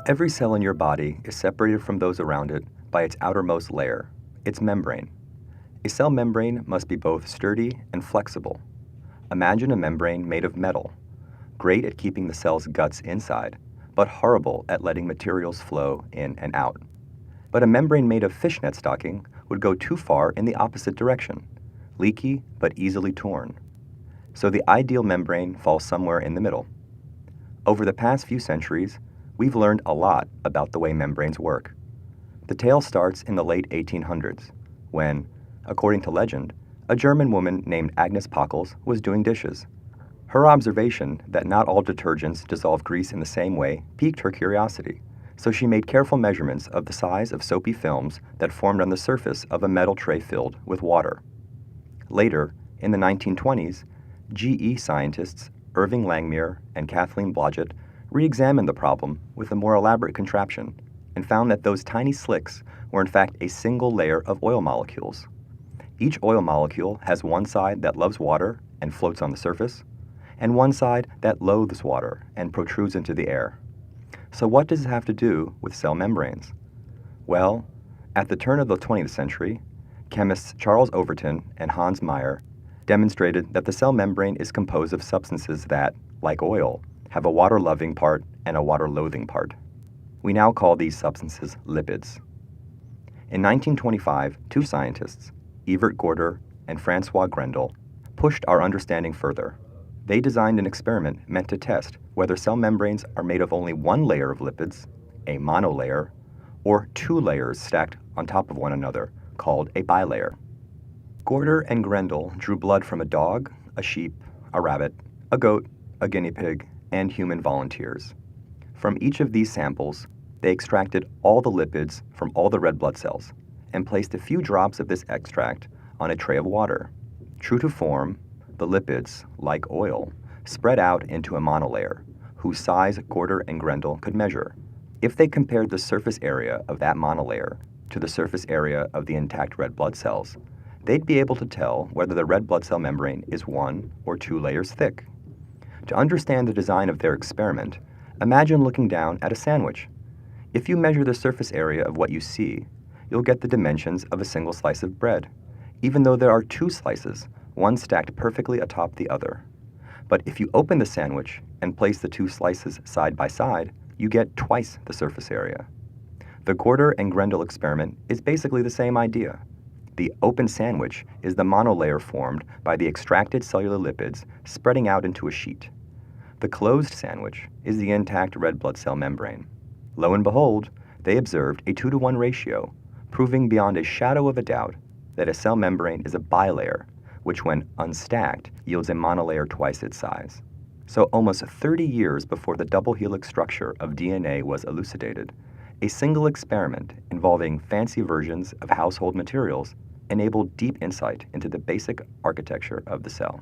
Every cell in your body is separated from those around it by its outermost layer, its membrane. A cell membrane must be both sturdy and flexible. Imagine a membrane made of metal, great at keeping the cell's guts inside, but horrible at letting materials flow in and out. But a membrane made of fishnet stocking would go too far in the opposite direction, leaky but easily torn. So the ideal membrane falls somewhere in the middle. Over the past few centuries, we've learned a lot about the way membranes work. The tale starts in the late 1800s, when, according to legend, a German woman named Agnes Pockels was doing dishes. Her observation that not all detergents dissolve grease in the same way piqued her curiosity, so she made careful measurements of the size of soapy films that formed on the surface of a metal tray filled with water. Later, in the 1920s, GE scientists Irving Langmuir and Kathleen Blodgett re-examined the problem with a more elaborate contraption and found that those tiny slicks were in fact a single layer of oil molecules. Each oil molecule has one side that loves water and floats on the surface, and one side that loathes water and protrudes into the air. So what does it have to do with cell membranes? Well, at the turn of the 20th century, chemists Charles Overton and Hans Meyer demonstrated that the cell membrane is composed of substances that, like oil, have a water-loving part and a water-loathing part. We now call these substances lipids. In 1925, two scientists, Evert Gorder and Francois Grendel, pushed our understanding further. They designed an experiment meant to test whether cell membranes are made of only one layer of lipids, a monolayer, or two layers stacked on top of one another, called a bilayer. Gorder and Grendel drew blood from a dog, a sheep, a rabbit, a goat, a guinea pig, and human volunteers. From each of these samples, they extracted all the lipids from all the red blood cells and placed a few drops of this extract on a tray of water. True to form, the lipids, like oil, spread out into a monolayer, whose size Gorder and Grendel could measure. If they compared the surface area of that monolayer to the surface area of the intact red blood cells, they'd be able to tell whether the red blood cell membrane is one or two layers thick. To understand the design of their experiment, imagine looking down at a sandwich. If you measure the surface area of what you see, you'll get the dimensions of a single slice of bread, even though there are two slices, one stacked perfectly atop the other. But if you open the sandwich and place the two slices side by side, you get twice the surface area. The Gorder and Grendel experiment is basically the same idea. The open sandwich is the monolayer formed by the extracted cellular lipids spreading out into a sheet. The closed sandwich is the intact red blood cell membrane. Lo and behold, they observed a 2-to-1 ratio, proving beyond a shadow of a doubt that a cell membrane is a bilayer, which when unstacked yields a monolayer twice its size. So almost 30 years before the double helix structure of DNA was elucidated, a single experiment involving fancy versions of household materials enabled deep insight into the basic architecture of the cell.